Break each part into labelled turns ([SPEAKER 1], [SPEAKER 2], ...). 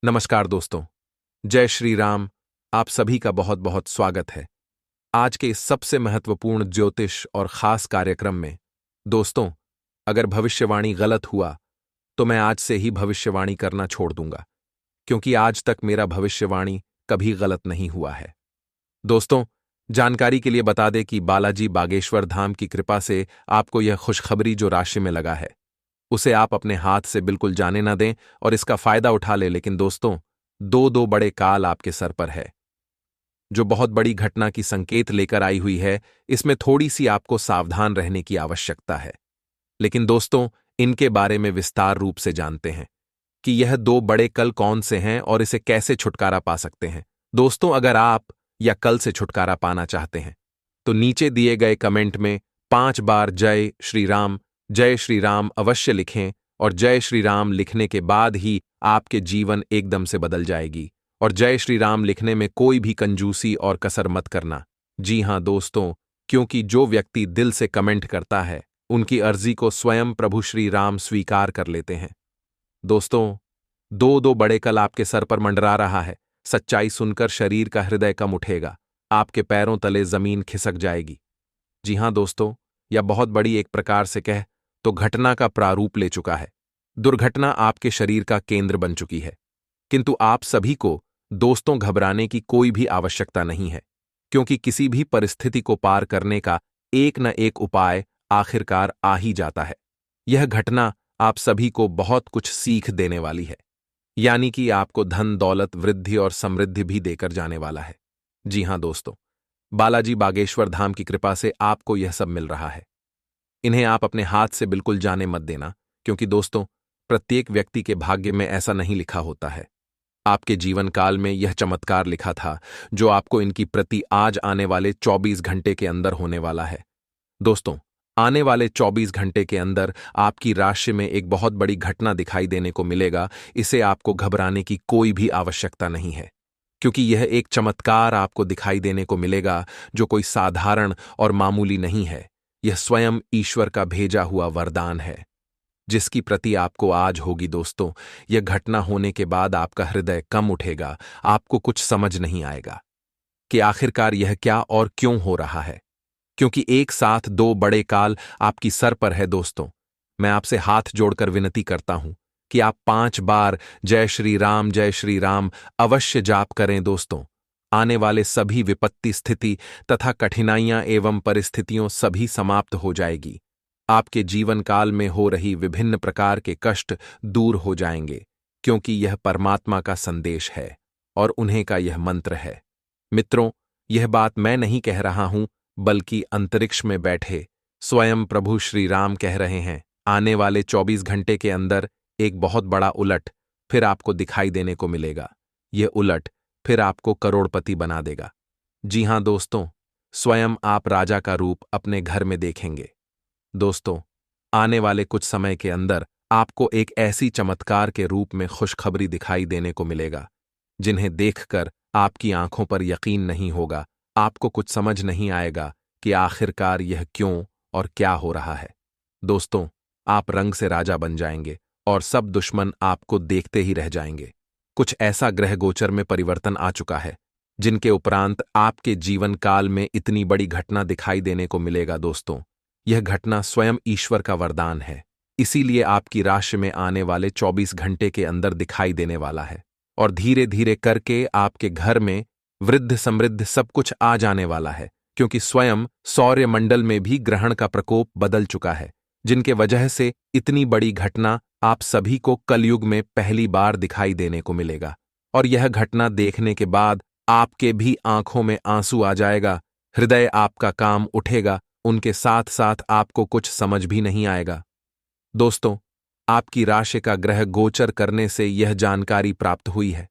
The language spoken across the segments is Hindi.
[SPEAKER 1] नमस्कार दोस्तों। जय श्री राम। आप सभी का बहुत बहुत स्वागत है आज के इस सबसे महत्वपूर्ण ज्योतिष और खास कार्यक्रम में। दोस्तों, अगर भविष्यवाणी गलत हुआ तो मैं आज से ही भविष्यवाणी करना छोड़ दूंगा, क्योंकि आज तक मेरा भविष्यवाणी कभी गलत नहीं हुआ है। दोस्तों, जानकारी के लिए बता दें कि बालाजी बागेश्वर धाम की कृपा से आपको यह खुशखबरी जो राशि में लगा है, उसे आप अपने हाथ से बिल्कुल जाने ना दें और इसका फायदा उठा ले। लेकिन दोस्तों, दो बड़े काल आपके सर पर है, जो बहुत बड़ी घटना की संकेत लेकर आई हुई है। इसमें थोड़ी सी आपको सावधान रहने की आवश्यकता है। लेकिन दोस्तों, इनके बारे में विस्तार रूप से जानते हैं कि यह दो बड़े कल कौन से हैं और इसे कैसे छुटकारा पा सकते हैं। दोस्तों, अगर आप या कल से छुटकारा पाना चाहते हैं तो नीचे दिए गए कमेंट में 5 बार जय श्री राम अवश्य लिखें, और जय श्री राम लिखने के बाद ही आपके जीवन एकदम से बदल जाएगी। और जय श्री राम लिखने में कोई भी कंजूसी और कसर मत करना। जी हां दोस्तों, क्योंकि जो व्यक्ति दिल से कमेंट करता है, उनकी अर्जी को स्वयं प्रभु श्री राम स्वीकार कर लेते हैं। दोस्तों, दो बड़े कल आपके सर पर मंडरा रहा है। सच्चाई सुनकर शरीर का हृदय कम उठेगा, आपके पैरों तले जमीन खिसक जाएगी। जी हां दोस्तों, यह बहुत बड़ी एक प्रकार से कह तो घटना का प्रारूप ले चुका है। दुर्घटना आपके शरीर का केंद्र बन चुकी है। किंतु आप सभी को दोस्तों घबराने की कोई भी आवश्यकता नहीं है, क्योंकि किसी भी परिस्थिति को पार करने का एक न एक उपाय आखिरकार आ ही जाता है। यह घटना आप सभी को बहुत कुछ सीख देने वाली है, यानी कि आपको धन दौलत वृद्धि और समृद्धि भी देकर जाने वाला है। जी हां दोस्तों, बालाजी बागेश्वर धाम की कृपा से आपको यह सब मिल रहा है। इन्हें आप अपने हाथ से बिल्कुल जाने मत देना, क्योंकि दोस्तों, प्रत्येक व्यक्ति के भाग्य में ऐसा नहीं लिखा होता है। आपके जीवन काल में यह चमत्कार लिखा था, जो आपको इनकी प्रति आज आने वाले 24 घंटे के अंदर होने वाला है। दोस्तों, आने वाले 24 घंटे के अंदर आपकी राशि में एक बहुत बड़ी घटना दिखाई देने को मिलेगा। इसे आपको घबराने की कोई भी आवश्यकता नहीं है, क्योंकि यह एक चमत्कार आपको दिखाई देने को मिलेगा, जो कोई साधारण और मामूली नहीं है। यह स्वयं ईश्वर का भेजा हुआ वरदान है, जिसकी प्रति आपको आज होगी। दोस्तों, यह घटना होने के बाद आपका हृदय कम उठेगा, आपको कुछ समझ नहीं आएगा कि आखिरकार यह क्या और क्यों हो रहा है, क्योंकि एक साथ दो बड़े काल आपकी सर पर है। दोस्तों, मैं आपसे हाथ जोड़कर विनती करता हूं कि आप 5 बार जय श्री राम अवश्य जाप करें। दोस्तों, आने वाले सभी विपत्ति स्थिति तथा कठिनाइयां एवं परिस्थितियों सभी समाप्त हो जाएगी। आपके जीवन काल में हो रही विभिन्न प्रकार के कष्ट दूर हो जाएंगे, क्योंकि यह परमात्मा का संदेश है और उन्हीं का यह मंत्र है। मित्रों, यह बात मैं नहीं कह रहा हूं, बल्कि अंतरिक्ष में बैठे स्वयं प्रभु श्री राम कह रहे हैं। आने वाले 24 घंटे के अंदर एक बहुत बड़ा उलट फिर आपको दिखाई देने को मिलेगा। यह उलट फिर आपको करोड़पति बना देगा। जी हां दोस्तों, स्वयं आप राजा का रूप अपने घर में देखेंगे। दोस्तों, आने वाले कुछ समय के अंदर आपको एक ऐसी चमत्कार के रूप में खुशखबरी दिखाई देने को मिलेगा, जिन्हें देखकर आपकी आंखों पर यकीन नहीं होगा। आपको कुछ समझ नहीं आएगा कि आखिरकार यह क्यों और क्या हो रहा है। दोस्तों, आप रंग से राजा बन जाएंगे और सब दुश्मन आपको देखते ही रह जाएंगे। कुछ ऐसा ग्रह गोचर में परिवर्तन आ चुका है, जिनके उपरांत आपके जीवन काल में इतनी बड़ी घटना दिखाई देने को मिलेगा। दोस्तों, यह घटना स्वयं ईश्वर का वरदान है, इसीलिए आपकी राशि में आने वाले 24 घंटे के अंदर दिखाई देने वाला है, और धीरे धीरे करके आपके घर में वृद्ध समृद्ध सब कुछ आ जाने वाला है, क्योंकि स्वयं सौर्य मंडल में भी ग्रहण का प्रकोप बदल चुका है, जिनके वजह से इतनी बड़ी घटना आप सभी को कलयुग में पहली बार दिखाई देने को मिलेगा। और यह घटना देखने के बाद आपके भी आंखों में आंसू आ जाएगा, हृदय आपका काम उठेगा, उनके साथ साथ आपको कुछ समझ भी नहीं आएगा। दोस्तों, आपकी राशि का ग्रह गोचर करने से यह जानकारी प्राप्त हुई है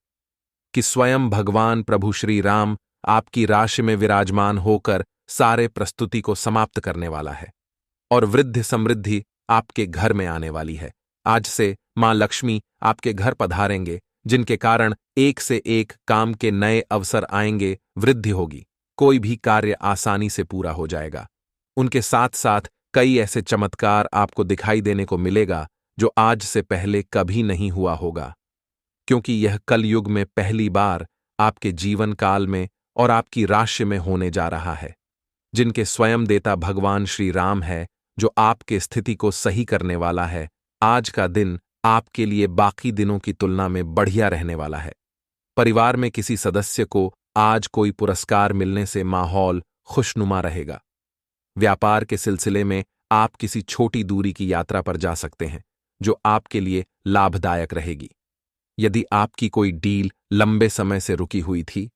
[SPEAKER 1] कि स्वयं भगवान प्रभु श्री राम आपकी राशि में विराजमान होकर सारे प्रस्तुति को समाप्त करने वाला है, और वृद्धि समृद्धि आपके घर में आने वाली है। आज से मां लक्ष्मी आपके घर पधारेंगे, जिनके कारण एक से एक काम के नए अवसर आएंगे, वृद्धि होगी, कोई भी कार्य आसानी से पूरा हो जाएगा। उनके साथ साथ कई ऐसे चमत्कार आपको दिखाई देने को मिलेगा, जो आज से पहले कभी नहीं हुआ होगा। क्योंकि यह कलयुग में पहली बार आपके जीवन काल में और आपकी राशि में होने जा रहा है। जिनके स्वयं देता भगवान श्री राम है, जो आपके स्थिति को सही करने वाला है, आज का दिन आपके लिए बाकी दिनों की तुलना में बढ़िया रहने वाला है। परिवार में किसी सदस्य को आज कोई पुरस्कार मिलने से माहौल खुशनुमा रहेगा। व्यापार के सिलसिले में आप किसी छोटी दूरी की यात्रा पर जा सकते हैं, जो आपके लिए लाभदायक रहेगी। यदि आपकी कोई डील लंबे समय से रुकी हुई थी,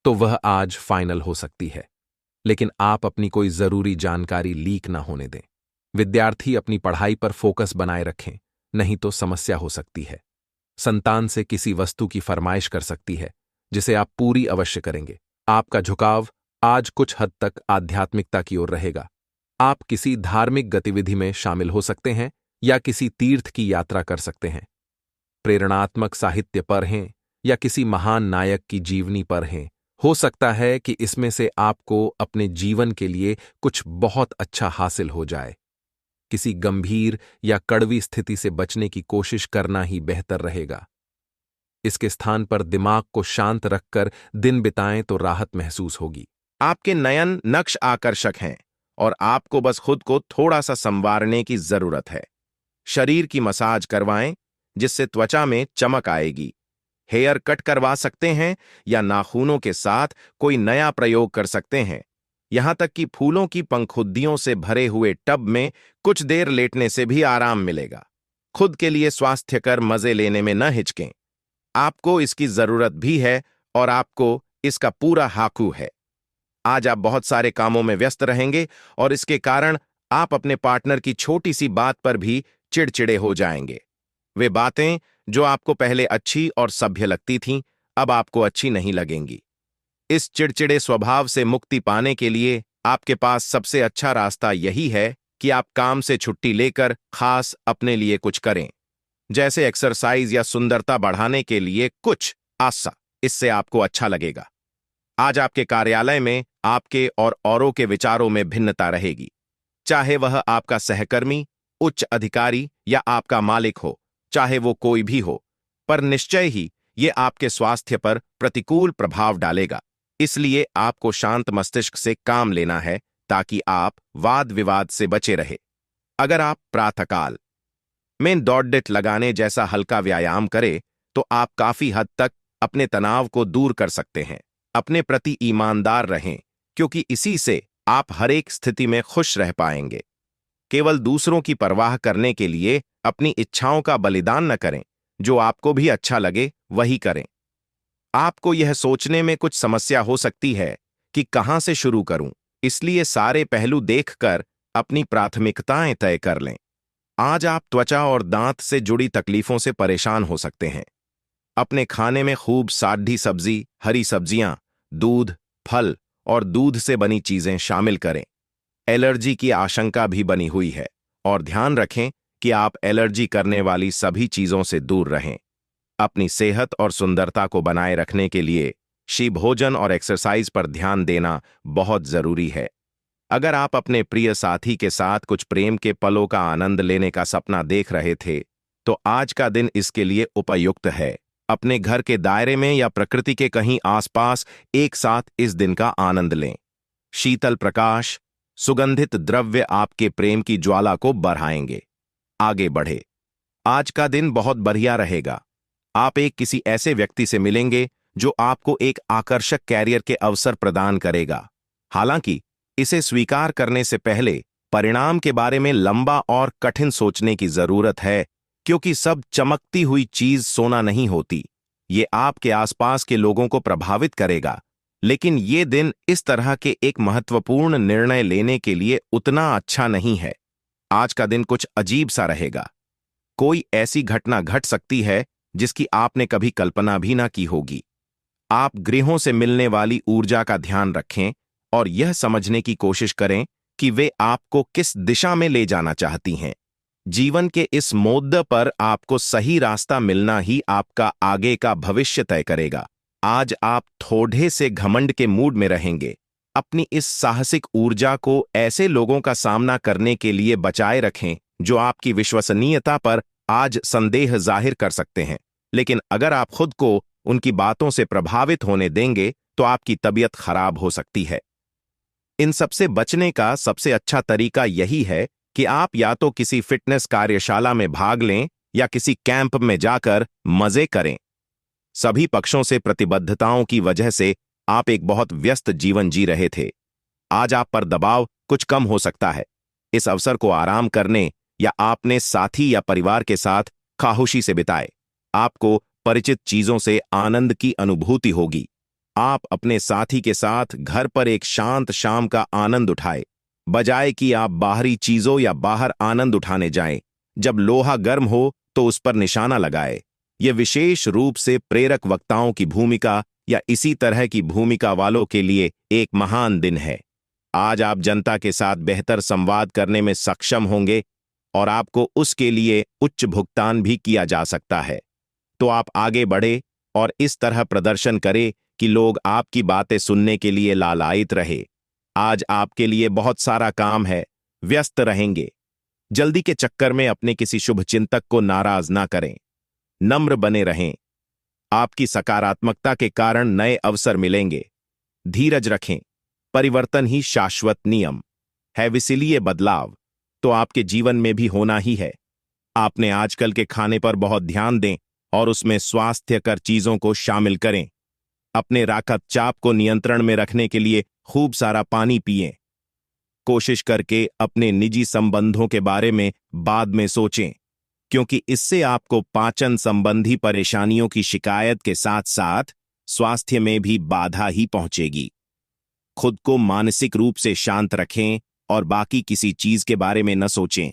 [SPEAKER 1] तो वह आज फाइनल हो सकती है, लेकिन आप अपनी कोई जरूरी जानकारी लीक ना होने दें। विद्यार्थी अपनी पढ़ाई पर फोकस बनाए रखें, नहीं तो समस्या हो सकती है। संतान से किसी वस्तु की फरमाइश कर सकती है, जिसे आप पूरी अवश्य करेंगे। आपका झुकाव आज कुछ हद तक आध्यात्मिकता की ओर रहेगा। आप किसी धार्मिक गतिविधि में शामिल हो सकते हैं या किसी तीर्थ की यात्रा कर सकते हैं। प्रेरणात्मक साहित्य पढ़ें या किसी महान नायक की जीवनी पढ़ें। हो सकता है कि इसमें से आपको अपने जीवन के लिए कुछ बहुत अच्छा हासिल हो जाए। किसी गंभीर या कड़वी स्थिति से बचने की कोशिश करना ही बेहतर रहेगा। इसके स्थान पर दिमाग को शांत रखकर दिन बिताएं तो राहत महसूस होगी।
[SPEAKER 2] आपके नयन नक्श आकर्षक हैं और आपको बस खुद को थोड़ा सा संवारने की जरूरत है। शरीर की मसाज करवाएं, जिससे त्वचा में चमक आएगी। हेयर कट करवा सकते हैं या नाखूनों के साथ कोई नया प्रयोग कर सकते हैं। यहां तक कि फूलों की पंखुद्दियों से भरे हुए टब में कुछ देर लेटने से भी आराम मिलेगा। खुद के लिए स्वास्थ्यकर मजे लेने में न हिचकें। आपको इसकी जरूरत भी है और आपको इसका पूरा हाकू है। आज आप बहुत सारे कामों में व्यस्त रहेंगे और इसके कारण आप अपने पार्टनर की छोटी सी बात पर भी चिड़चिड़े हो जाएंगे। वे बातें जो आपको पहले अच्छी और सभ्य लगती थीं, अब आपको अच्छी नहीं लगेंगी। इस चिड़चिड़े स्वभाव से मुक्ति पाने के लिए आपके पास सबसे अच्छा रास्ता यही है कि आप काम से छुट्टी लेकर खास अपने लिए कुछ करें, जैसे एक्सरसाइज या सुंदरता बढ़ाने के लिए कुछ आसा। इससे आपको अच्छा लगेगा। आज आपके कार्यालय में आपके और औरों के विचारों में भिन्नता रहेगी, चाहे वह आपका सहकर्मी, उच्च अधिकारी या आपका मालिक हो, चाहे वो कोई भी हो, पर निश्चय ही ये आपके स्वास्थ्य पर प्रतिकूल प्रभाव डालेगा। इसलिए आपको शांत मस्तिष्क से काम लेना है ताकि आप वाद विवाद से बचे रहे। अगर आप प्रातःकाल में दौड़ लगाने जैसा हल्का व्यायाम करें, तो आप काफी हद तक अपने तनाव को दूर कर सकते हैं। अपने प्रति ईमानदार रहें, क्योंकि इसी से आप हर एक स्थिति में खुश रह पाएंगे। केवल दूसरों की परवाह करने के लिए अपनी इच्छाओं का बलिदान न करें। जो आपको भी अच्छा लगे वही करें। आपको यह सोचने में कुछ समस्या हो सकती है कि कहां से शुरू करूं, इसलिए सारे पहलू देखकर अपनी प्राथमिकताएं तय कर लें। आज आप त्वचा और दांत से जुड़ी तकलीफों से परेशान हो सकते हैं। अपने खाने में खूब सादी सब्जी, हरी सब्जियां, दूध, फल और दूध से बनी चीजें शामिल करें। एलर्जी की आशंका भी बनी हुई है और ध्यान रखें कि आप एलर्जी करने वाली सभी चीजों से दूर रहें। अपनी सेहत और सुंदरता को बनाए रखने के लिए भोजन और एक्सरसाइज पर ध्यान देना बहुत जरूरी है। अगर आप अपने प्रिय साथी के साथ कुछ प्रेम के पलों का आनंद लेने का सपना देख रहे थे, तो आज का दिन इसके लिए उपयुक्त है। अपने घर के दायरे में या प्रकृति के कहीं आसपास एक साथ इस दिन का आनंद लें। शीतल प्रकाश, सुगंधित द्रव्य आपके प्रेम की ज्वाला को बढ़ाएंगे। आगे बढ़े। आज का दिन बहुत बढ़िया रहेगा। आप एक किसी ऐसे व्यक्ति से मिलेंगे जो आपको एक आकर्षक कैरियर के अवसर प्रदान करेगा। हालांकि इसे स्वीकार करने से पहले परिणाम के बारे में लंबा और कठिन सोचने की जरूरत है, क्योंकि सब चमकती हुई चीज सोना नहीं होती। ये आपके आसपास के लोगों को प्रभावित करेगा, लेकिन ये दिन इस तरह के एक महत्वपूर्ण निर्णय लेने के लिए उतना अच्छा नहीं है। आज का दिन कुछ अजीब सा रहेगा। कोई ऐसी घटना घट सकती है जिसकी आपने कभी कल्पना भी ना की होगी। आप ग्रहों से मिलने वाली ऊर्जा का ध्यान रखें और यह समझने की कोशिश करें कि वे आपको किस दिशा में ले जाना चाहती हैं। जीवन के इस मोड़ पर आपको सही रास्ता मिलना ही आपका आगे का भविष्य तय करेगा। आज आप थोड़े से घमंड के मूड में रहेंगे। अपनी इस साहसिक ऊर्जा को ऐसे लोगों का सामना करने के लिए बचाए रखें जो आपकी विश्वसनीयता पर आज संदेह जाहिर कर सकते हैं। लेकिन अगर आप खुद को उनकी बातों से प्रभावित होने देंगे तो आपकी तबीयत खराब हो सकती है। इन सबसे बचने का सबसे अच्छा तरीका यही है कि आप या तो किसी फिटनेस कार्यशाला में भाग लें या किसी कैंप में जाकर मजे करें। सभी पक्षों से प्रतिबद्धताओं की वजह से आप एक बहुत व्यस्त जीवन जी रहे थे। आज आप पर दबाव कुछ कम हो सकता है। इस अवसर को आराम करने या आपने साथी या परिवार के साथ खामोशी से बिताए। आपको परिचित चीजों से आनंद की अनुभूति होगी। आप अपने साथी के साथ घर पर एक शांत शाम का आनंद उठाए, बजाय कि आप बाहरी चीजों या बाहर आनंद उठाने जाएं। जब लोहा गर्म हो तो उस पर निशाना लगाए। यह विशेष रूप से प्रेरक वक्ताओं की भूमिका या इसी तरह की भूमिका वालों के लिए एक महान दिन है। आज आप जनता के साथ बेहतर संवाद करने में सक्षम होंगे और आपको उसके लिए उच्च भुगतान भी किया जा सकता है। तो आप आगे बढ़े और इस तरह प्रदर्शन करें कि लोग आपकी बातें सुनने के लिए लालायित रहे। आज आपके लिए बहुत सारा काम है, व्यस्त रहेंगे। जल्दी के चक्कर में अपने किसी शुभचिंतक को नाराज ना करें। नम्र बने रहें। आपकी सकारात्मकता के कारण नए अवसर मिलेंगे। धीरज रखें। परिवर्तन ही शाश्वत नियम है, इसलिए बदलाव तो आपके जीवन में भी होना ही है। आपने आजकल के खाने पर बहुत ध्यान दें और उसमें स्वास्थ्यकर चीजों को शामिल करें। अपने रक्तचाप को नियंत्रण में रखने के लिए खूब सारा पानी पिएं। कोशिश करके अपने निजी संबंधों के बारे में बाद में सोचें, क्योंकि इससे आपको पाचन संबंधी परेशानियों की शिकायत के साथ साथ स्वास्थ्य में भी बाधा ही पहुंचेगी। खुद को मानसिक रूप से शांत रखें और बाकी किसी चीज के बारे में न सोचें।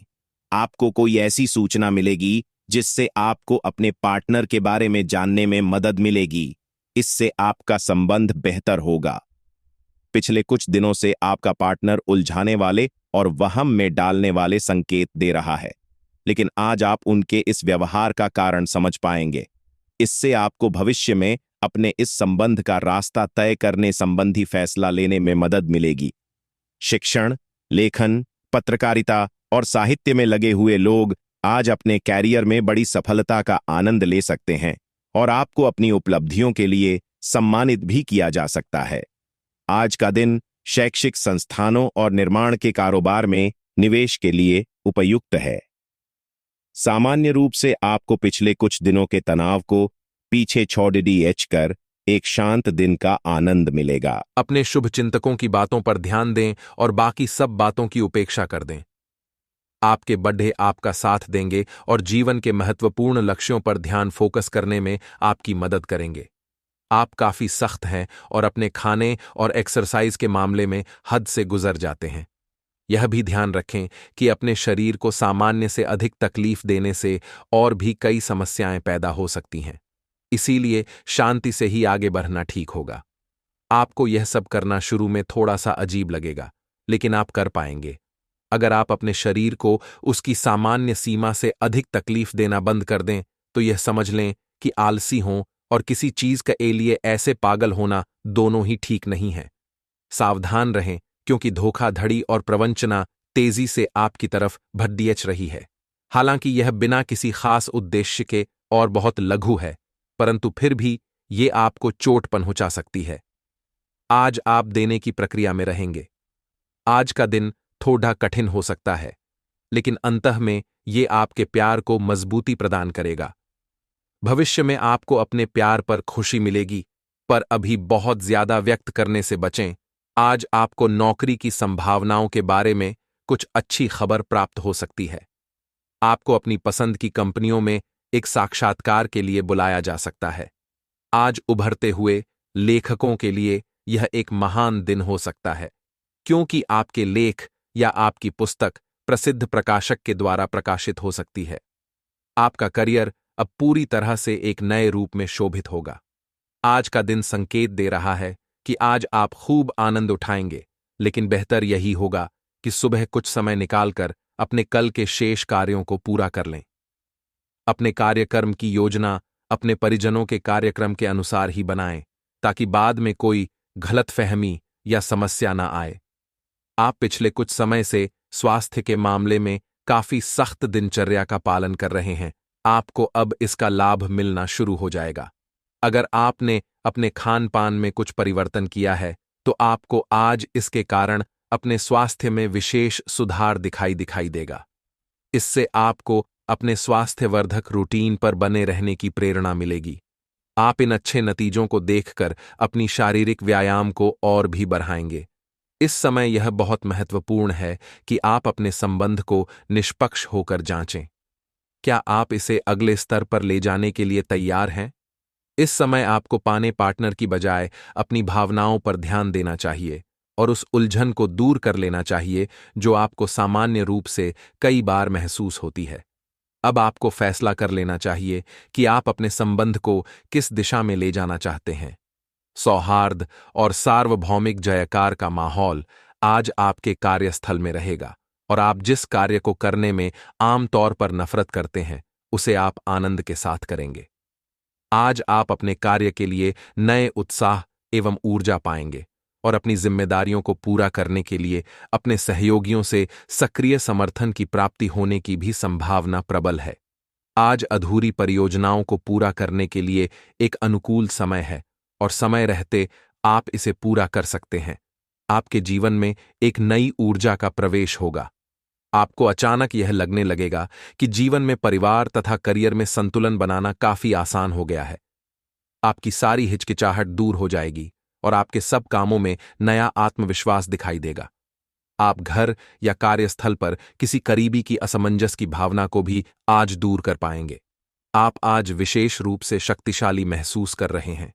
[SPEAKER 2] आपको कोई ऐसी सूचना मिलेगी जिससे आपको अपने पार्टनर के बारे में जानने में मदद मिलेगी। इससे आपका संबंध बेहतर होगा। पिछले कुछ दिनों से आपका पार्टनर उलझाने वाले और वहम में डालने वाले संकेत दे रहा है, लेकिन आज आप उनके इस व्यवहार का कारण समझ पाएंगे। इससे आपको भविष्य में अपने इस संबंध का रास्ता तय करने संबंधी फैसला लेने में मदद मिलेगी। शिक्षण, लेखन, पत्रकारिता और साहित्य में लगे हुए लोग आज अपने कैरियर में बड़ी सफलता का आनंद ले सकते हैं और आपको अपनी उपलब्धियों के लिए सम्मानित भी किया जा सकता है। आज का दिन शैक्षिक संस्थानों और निर्माण के कारोबार में निवेश के लिए उपयुक्त है। सामान्य रूप से आपको पिछले कुछ दिनों के तनाव को पीछे छोड़ कर एक शांत दिन का आनंद मिलेगा।
[SPEAKER 1] अपने शुभचिंतकों की बातों पर ध्यान दें और बाकी सब बातों की उपेक्षा कर दें। आपके बड्ढे आपका साथ देंगे और जीवन के महत्वपूर्ण लक्ष्यों पर ध्यान फोकस करने में आपकी मदद करेंगे। आप काफी सख्त हैं और अपने खाने और एक्सरसाइज के मामले में हद से गुजर जाते हैं। यह भी ध्यान रखें कि अपने शरीर को सामान्य से अधिक तकलीफ देने से और भी कई समस्याएं पैदा हो सकती हैं। इसीलिए शांति से ही आगे बढ़ना ठीक होगा। आपको यह सब करना शुरू में थोड़ा सा अजीब लगेगा, लेकिन आप कर पाएंगे। अगर आप अपने शरीर को उसकी सामान्य सीमा से अधिक तकलीफ देना बंद कर दें, तो यह समझ लें कि आलसी हों और किसी चीज के लिए ऐसे पागल होना दोनों ही ठीक नहीं है। सावधान रहें, क्योंकि धोखाधड़ी और प्रवंचना तेजी से आपकी तरफ भद्दियच रही है। हालांकि यह बिना किसी खास उद्देश्य के और बहुत लघु है, परंतु फिर भी ये आपको चोट पहुंचा सकती है। आज आप देने की प्रक्रिया में रहेंगे। आज का दिन थोड़ा कठिन हो सकता है, लेकिन अंतः में ये आपके प्यार को मजबूती प्रदान करेगा। भविष्य में आपको अपने प्यार पर खुशी मिलेगी, पर अभी बहुत ज्यादा व्यक्त करने से बचें। आज आपको नौकरी की संभावनाओं के बारे में कुछ अच्छी खबर प्राप्त हो सकती है। आपको अपनी पसंद की कंपनियों में एक साक्षात्कार के लिए बुलाया जा सकता है। आज उभरते हुए लेखकों के लिए यह एक महान दिन हो सकता है, क्योंकि आपके लेख या आपकी पुस्तक प्रसिद्ध प्रकाशक के द्वारा प्रकाशित हो सकती है। आपका करियर अब पूरी तरह से एक नए रूप में शोभित होगा। आज का दिन संकेत दे रहा है कि आज आप खूब आनंद उठाएंगे, लेकिन बेहतर यही होगा कि सुबह कुछ समय निकालकर अपने कल के शेष कार्यों को पूरा कर लें। अपने कार्यक्रम की योजना अपने परिजनों के कार्यक्रम के अनुसार ही बनाएं, ताकि बाद में कोई गलतफहमी या समस्या ना आए। आप पिछले कुछ समय से स्वास्थ्य के मामले में काफी सख्त दिनचर्या का पालन कर रहे हैं। आपको अब इसका लाभ मिलना शुरू हो जाएगा। अगर आपने अपने खान पान में कुछ परिवर्तन किया है तो आपको आज इसके कारण अपने स्वास्थ्य में विशेष सुधार दिखाई देगा। इससे आपको अपने स्वास्थ्यवर्धक रूटीन पर बने रहने की प्रेरणा मिलेगी। आप इन अच्छे नतीजों को देखकर अपनी शारीरिक व्यायाम को और भी बढ़ाएंगे। इस समय यह बहुत महत्वपूर्ण है कि आप अपने संबंध को निष्पक्ष होकर जांचें। क्या आप इसे अगले स्तर पर ले जाने के लिए तैयार हैं? इस समय आपको पाने पार्टनर की बजाय अपनी भावनाओं पर ध्यान देना चाहिए और उस उलझन को दूर कर लेना चाहिए जो आपको सामान्य रूप से कई बार महसूस होती है। अब आपको फैसला कर लेना चाहिए कि आप अपने संबंध को किस दिशा में ले जाना चाहते हैं। सौहार्द और सार्वभौमिक जयकार का माहौल आज आपके कार्यस्थल में रहेगा और आप जिस कार्य को करने में आमतौर पर नफरत करते हैं उसे आप आनंद के साथ करेंगे। आज आप अपने कार्य के लिए नए उत्साह एवं ऊर्जा पाएंगे और अपनी जिम्मेदारियों को पूरा करने के लिए अपने सहयोगियों से सक्रिय समर्थन की प्राप्ति होने की भी संभावना प्रबल है। आज अधूरी परियोजनाओं को पूरा करने के लिए एक अनुकूल समय है और समय रहते आप इसे पूरा कर सकते हैं। आपके जीवन में एक नई ऊर्जा का प्रवेश होगा। आपको अचानक यह लगने लगेगा कि जीवन में परिवार तथा करियर में संतुलन बनाना काफी आसान हो गया है। आपकी सारी हिचकिचाहट दूर हो जाएगी और आपके सब कामों में नया आत्मविश्वास दिखाई देगा। आप घर या कार्यस्थल पर किसी करीबी की असमंजस की भावना को भी आज दूर कर पाएंगे। आप आज विशेष रूप से शक्तिशाली महसूस कर रहे हैं।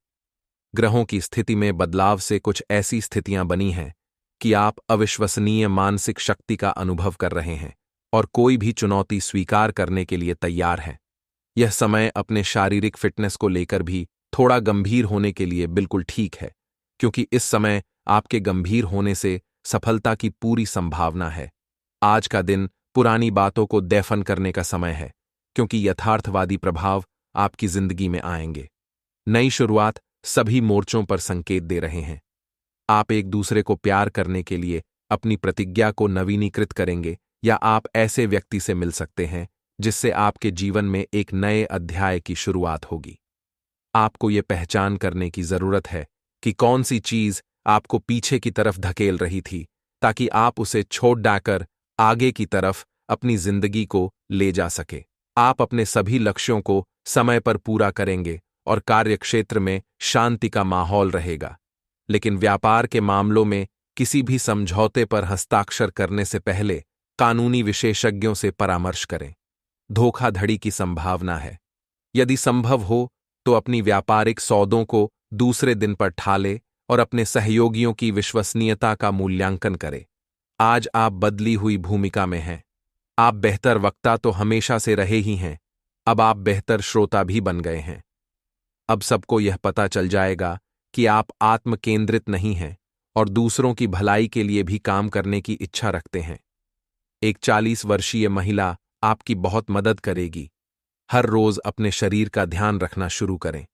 [SPEAKER 1] ग्रहों की स्थिति में बदलाव से कुछ ऐसी स्थितियां बनी हैं कि आप अविश्वसनीय मानसिक शक्ति का अनुभव कर रहे हैं और कोई भी चुनौती स्वीकार करने के लिए तैयार हैं। यह समय अपने शारीरिक फिटनेस को लेकर भी थोड़ा गंभीर होने के लिए बिल्कुल ठीक है, क्योंकि इस समय आपके गंभीर होने से सफलता की पूरी संभावना है। आज का दिन पुरानी बातों को दफन करने का समय है, क्योंकि यथार्थवादी प्रभाव आपकी जिंदगी में आएंगे। नई शुरुआत सभी मोर्चों पर संकेत दे रहे हैं। आप एक दूसरे को प्यार करने के लिए अपनी प्रतिज्ञा को नवीनीकृत करेंगे या आप ऐसे व्यक्ति से मिल सकते हैं जिससे आपके जीवन में एक नए अध्याय की शुरुआत होगी। आपको ये पहचान करने की जरूरत है कि कौन सी चीज आपको पीछे की तरफ धकेल रही थी, ताकि आप उसे छोड़ डाकर आगे की तरफ अपनी जिंदगी को ले जा सके। आप अपने सभी लक्ष्यों को समय पर पूरा करेंगे और कार्यक्षेत्र में शांति का माहौल रहेगा। लेकिन व्यापार के मामलों में किसी भी समझौते पर हस्ताक्षर करने से पहले कानूनी विशेषज्ञों से परामर्श करें। धोखाधड़ी की संभावना है। यदि संभव हो तो अपनी व्यापारिक सौदों को दूसरे दिन पर ठाले और अपने सहयोगियों की विश्वसनीयता का मूल्यांकन करें। आज आप बदली हुई भूमिका में हैं। आप बेहतर वक्ता तो हमेशा से रहे ही हैं, अब आप बेहतर श्रोता भी बन गए हैं। अब सबको यह पता चल जाएगा कि आप आत्म केंद्रित नहीं हैं और दूसरों की भलाई के लिए भी काम करने की इच्छा रखते हैं। एक 40 वर्षीय महिला आपकी बहुत मदद करेगी। हर रोज अपने शरीर का ध्यान रखना शुरू करें।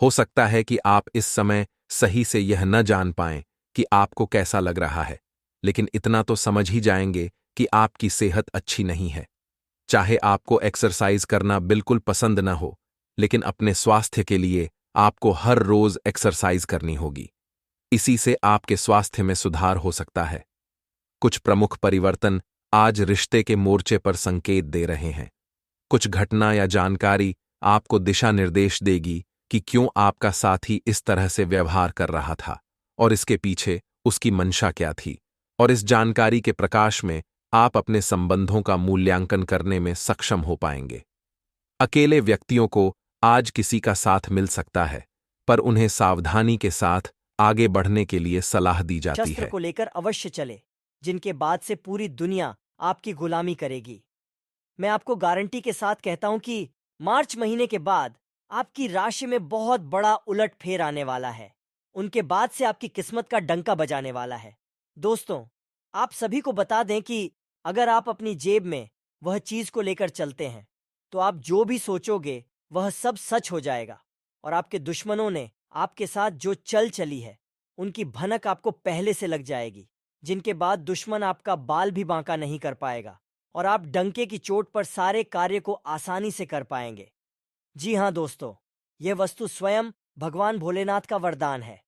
[SPEAKER 1] हो सकता है कि आप इस समय सही से यह न जान पाएं कि आपको कैसा लग रहा है, लेकिन इतना तो समझ ही जाएंगे कि आपकी सेहत अच्छी नहीं है। चाहे आपको एक्सरसाइज करना बिल्कुल पसंद न हो, लेकिन अपने स्वास्थ्य के लिए आपको हर रोज एक्सरसाइज करनी होगी। इसी से आपके स्वास्थ्य में सुधार हो सकता है। कुछ प्रमुख परिवर्तन आज रिश्ते के मोर्चे पर संकेत दे रहे हैं। कुछ घटना या जानकारी आपको दिशा निर्देश देगी कि क्यों आपका साथी इस तरह से व्यवहार कर रहा था और इसके पीछे उसकी मंशा क्या थी। और इस जानकारी के प्रकाश में आप अपने संबंधों का मूल्यांकन करने में सक्षम हो पाएंगे। अकेले व्यक्तियों को आज किसी का साथ मिल सकता है, पर उन्हें सावधानी के साथ आगे बढ़ने के लिए सलाह दी जाती
[SPEAKER 3] शस्त्र
[SPEAKER 1] है।
[SPEAKER 3] को लेकर अवश्य चले, जिनके बाद से पूरी दुनिया आपकी गुलामी करेगी। मैं आपको गारंटी के साथ कहता हूं कि मार्च महीने के बाद आपकी राशि में बहुत बड़ा उलटफेर आने वाला है। उनके बाद से आपकी किस्मत का डंका बजाने वाला है। दोस्तों, आप सभी को बता दें कि अगर आप अपनी जेब में वह चीज को लेकर चलते हैं तो आप जो भी सोचोगे वह सब सच हो जाएगा और आपके दुश्मनों ने आपके साथ जो चल चली है उनकी भनक आपको पहले से लग जाएगी, जिनके बाद दुश्मन आपका बाल भी बांका नहीं कर पाएगा और आप डंके की चोट पर सारे कार्य को आसानी से कर पाएंगे। जी हाँ दोस्तों, यह वस्तु स्वयं भगवान भोलेनाथ का वरदान है।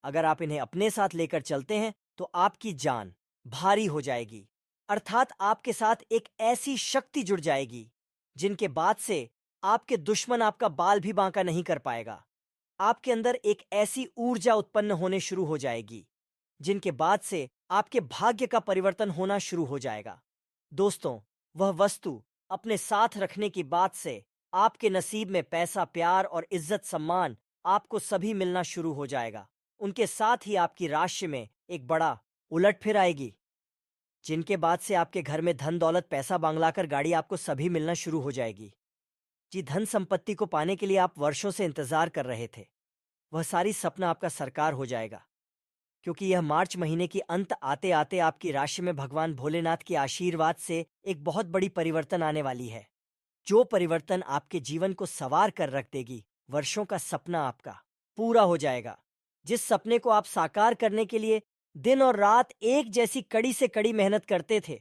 [SPEAKER 3] अगर आप इन्हें अपने साथ लेकर चलते हैं तो आपकी जान भारी हो जाएगी, अर्थात आपके साथ एक ऐसी शक्ति जुड़ जाएगी जिनके बाद से आपके दुश्मन आपका बाल भी बांका नहीं कर पाएगा। आपके अंदर एक ऐसी ऊर्जा उत्पन्न होने शुरू हो जाएगी जिनके बाद से आपके भाग्य का परिवर्तन होना शुरू हो जाएगा। दोस्तों, वह वस्तु अपने साथ रखने की बात से आपके नसीब में पैसा, प्यार और इज्जत सम्मान आपको सभी मिलना शुरू हो जाएगा। उनके साथ ही आपकी राशि में एक बड़ा उलटफेर आएगी, जिनके बाद से आपके घर में धन दौलत, पैसा, बांग्ला कर गाड़ी आपको सभी मिलना शुरू हो जाएगी। जी, धन संपत्ति को पाने के लिए आप वर्षों से इंतजार कर रहे थे, वह सारी सपना आपका साकार हो जाएगा, क्योंकि यह मार्च महीने की अंत आते आते आपकी राशि में भगवान भोलेनाथ के आशीर्वाद से एक बहुत बड़ी परिवर्तन आने वाली है, जो परिवर्तन आपके जीवन को संवार कर रख देगी। वर्षों का सपना आपका पूरा हो जाएगा। जिस सपने को आप साकार करने के लिए दिन और रात एक जैसी कड़ी से कड़ी मेहनत करते थे,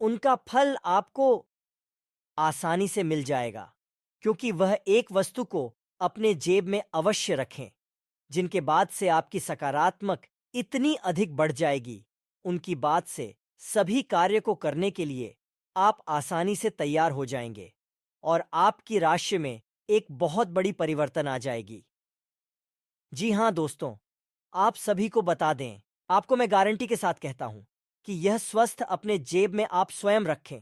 [SPEAKER 3] उनका फल आपको आसानी से मिल जाएगा, क्योंकि वह एक वस्तु को अपने जेब में अवश्य रखें, जिनके बाद से आपकी सकारात्मक इतनी अधिक बढ़ जाएगी, उनकी बात से सभी कार्य को करने के लिए आप आसानी से तैयार हो जाएंगे और आपकी राशि में एक बहुत बड़ी परिवर्तन आ जाएगी। जी हाँ दोस्तों, आप सभी को बता दें, आपको मैं गारंटी के साथ कहता हूं कि यह स्वस्थ अपने जेब में आप स्वयं रखें,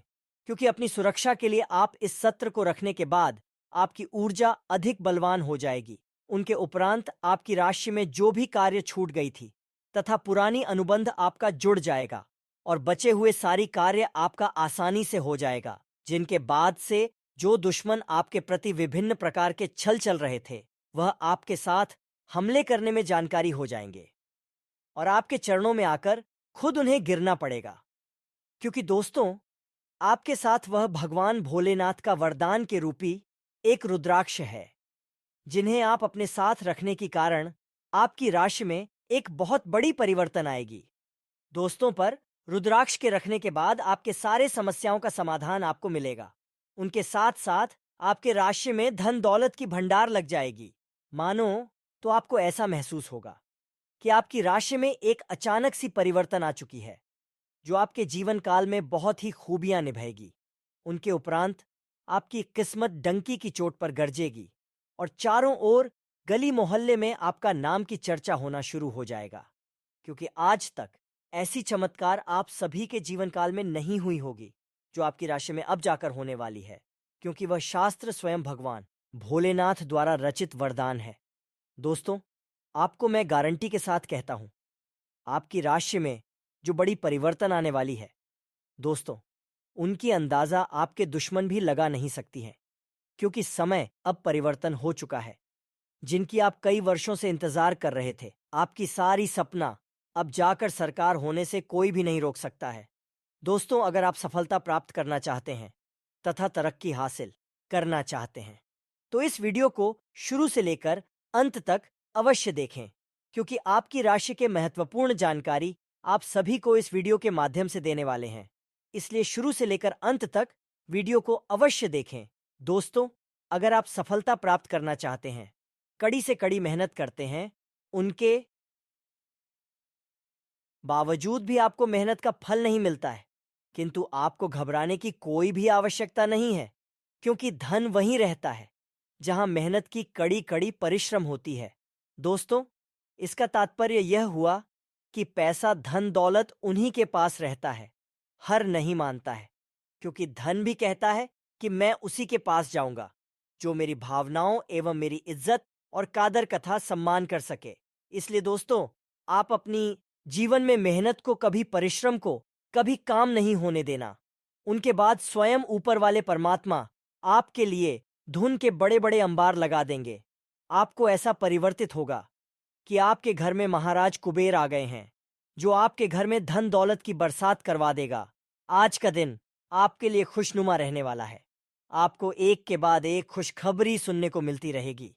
[SPEAKER 3] क्योंकि अपनी सुरक्षा के लिए आप इस सत्र को रखने के बाद आपकी ऊर्जा अधिक बलवान हो जाएगी। उनके उपरांत आपकी राशि में जो भी कार्य छूट गई थी तथा पुरानी अनुबंध आपका जुड़ जाएगा और बचे हुए सारी कार्य आपका आसानी से हो जाएगा, जिनके बाद से जो दुश्मन आपके प्रति विभिन्न प्रकार के छल चल रहे थे, वह आपके साथ हमले करने में जानकारी हो जाएंगे और आपके चरणों में आकर खुद उन्हें गिरना पड़ेगा, क्योंकि दोस्तों, आपके साथ वह भगवान भोलेनाथ का वरदान के रूपी एक रुद्राक्ष है, जिन्हें आप अपने साथ रखने के कारण आपकी राशि में एक बहुत बड़ी परिवर्तन आएगी। दोस्तों, पर रुद्राक्ष के रखने के बाद आपके सारे समस्याओं का समाधान आपको मिलेगा। उनके साथ साथ आपके राशि में धन दौलत की भंडार लग जाएगी। मानो तो आपको ऐसा महसूस होगा कि आपकी राशि में एक अचानक सी परिवर्तन आ चुकी है, जो आपके जीवन काल में बहुत ही खूबियां निभाएगी। उनके उपरांत आपकी किस्मत डंकी की चोट पर गरजेगी और चारों ओर गली मोहल्ले में आपका नाम की चर्चा होना शुरू हो जाएगा, क्योंकि आज तक ऐसी चमत्कार आप सभी के जीवन काल में नहीं हुई होगी, जो आपकी राशि में अब जाकर होने वाली है, क्योंकि वह शास्त्र स्वयं भगवान भोलेनाथ द्वारा रचित वरदान है। दोस्तों, आपको मैं गारंटी के साथ कहता हूं, आपकी राशि में जो बड़ी परिवर्तन आने वाली है, दोस्तों, उनकी अंदाजा आपके दुश्मन भी लगा नहीं सकती हैं, क्योंकि समय अब परिवर्तन हो चुका है, जिनकी आप कई वर्षों से इंतजार कर रहे थे। आपकी सारी सपना अब जाकर साकार होने से कोई भी नहीं रोक सकता है। दोस्तों, अगर आप सफलता प्राप्त करना चाहते हैं तथा तरक्की हासिल करना चाहते हैं, तो इस वीडियो को शुरू से लेकर अंत तक अवश्य देखें, क्योंकि आपकी राशि के महत्वपूर्ण जानकारी आप सभी को इस वीडियो के माध्यम से देने वाले हैं। इसलिए शुरू से लेकर अंत तक वीडियो को अवश्य देखें। दोस्तों, अगर आप सफलता प्राप्त करना चाहते हैं, कड़ी से कड़ी मेहनत करते हैं, उनके बावजूद भी आपको मेहनत का फल नहीं मिलता है, किंतु आपको घबराने की कोई भी आवश्यकता नहीं है, क्योंकि धन वहीं रहता है जहां मेहनत की कड़ी कड़ी परिश्रम होती है। दोस्तों, इसका तात्पर्य यह हुआ कि पैसा, धन दौलत उन्हीं के पास रहता है, हर नहीं मानता है, क्योंकि धन भी कहता है कि मैं उसी के पास जाऊंगा जो मेरी भावनाओं एवं मेरी इज्जत और कादर कथा सम्मान कर सके। इसलिए दोस्तों, आप अपनी जीवन में मेहनत को कभी, परिश्रम को कभी काम नहीं होने देना। उनके बाद स्वयं ऊपर वाले परमात्मा आपके लिए धन के बड़े बड़े अंबार लगा देंगे। आपको ऐसा परिवर्तित होगा कि आपके घर में महाराज कुबेर आ गए हैं, जो आपके घर में धन दौलत की बरसात करवा देगा। आज का दिन आपके लिए खुशनुमा रहने वाला है। आपको एक के बाद एक खुशखबरी सुनने को मिलती रहेगी।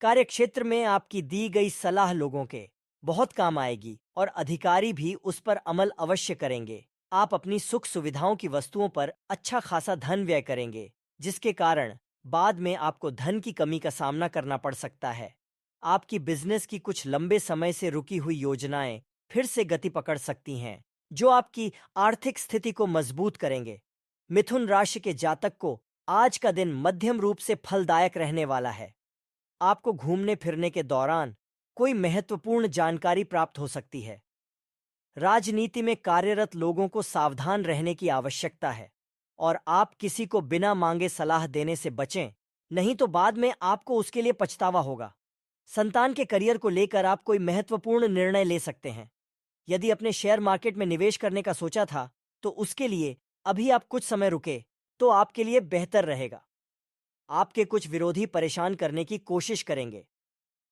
[SPEAKER 3] कार्यक्षेत्र में आपकी दी गई सलाह लोगों के बहुत काम आएगी और अधिकारी भी उस पर अमल अवश्य करेंगे। आप अपनी सुख सुविधाओं की वस्तुओं पर अच्छा खासा धन व्यय करेंगे, जिसके कारण बाद में आपको धन की कमी का सामना करना पड़ सकता है। आपकी बिजनेस की कुछ लंबे समय से रुकी हुई योजनाएं फिर से गति पकड़ सकती हैं, जो आपकी आर्थिक स्थिति को मजबूत करेंगे। मिथुन राशि के जातक को आज का दिन मध्यम रूप से फलदायक रहने वाला है। आपको घूमने फिरने के दौरान कोई महत्वपूर्ण जानकारी प्राप्त हो सकती है। राजनीति में कार्यरत लोगों को सावधान रहने की आवश्यकता है और आप किसी को बिना मांगे सलाह देने से बचें, नहीं तो बाद में आपको उसके लिए पछतावा होगा। संतान के करियर को लेकर आप कोई महत्वपूर्ण निर्णय ले सकते हैं। यदि अपने शेयर मार्केट में निवेश करने का सोचा था, तो उसके लिए अभी आप कुछ समय रुके तो आपके लिए बेहतर रहेगा। आपके कुछ विरोधी परेशान करने की कोशिश करेंगे।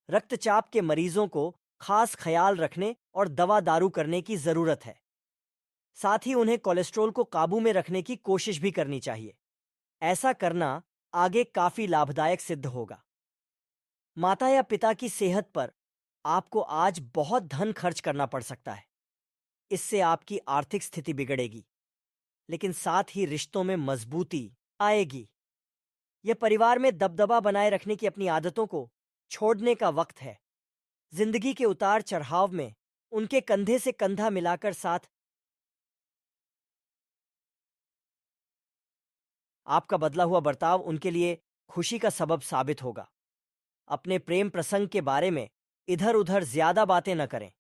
[SPEAKER 3] रक्तचाप के मरीजों को खास ख्याल रखने और दवा दारू करने की जरूरत है। साथ ही उन्हें कोलेस्ट्रॉल को काबू में रखने की कोशिश भी करनी चाहिए। ऐसा करना आगे काफी लाभदायक सिद्ध होगा। माता या पिता की सेहत पर आपको आज बहुत धन खर्च करना पड़ सकता है। इससे आपकी आर्थिक स्थिति बिगड़ेगी, लेकिन साथ ही रिश्तों में मजबूती आएगी। यह परिवार में दबदबा बनाए रखने की अपनी आदतों को छोड़ने का वक्त है। जिंदगी के उतार चढ़ाव में उनके कंधे से कंधा मिलाकर साथ आपका बदला हुआ बर्ताव उनके लिए खुशी का सबब साबित होगा। अपने प्रेम प्रसंग के बारे में इधर उधर ज्यादा बातें न करें।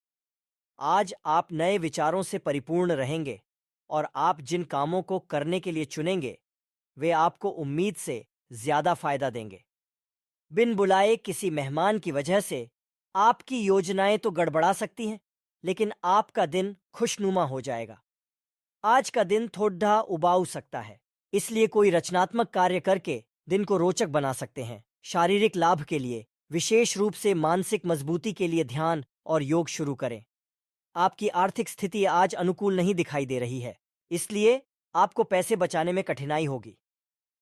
[SPEAKER 3] आज आप नए विचारों से परिपूर्ण रहेंगे और आप जिन कामों को करने के लिए चुनेंगे वे आपको उम्मीद से ज्यादा फायदा देंगे। बिन बुलाए किसी मेहमान की वजह से आपकी योजनाएं तो गड़बड़ा सकती हैं, लेकिन आपका दिन खुशनुमा हो जाएगा। आज का दिन थोड़ा उबाऊ सकता है, इसलिए कोई रचनात्मक कार्य करके दिन को रोचक बना सकते हैं। शारीरिक लाभ के लिए, विशेष रूप से मानसिक मजबूती के लिए ध्यान और योग शुरू करें। आपकी आर्थिक स्थिति आज अनुकूल नहीं दिखाई दे रही है, इसलिए आपको पैसे बचाने में कठिनाई होगी।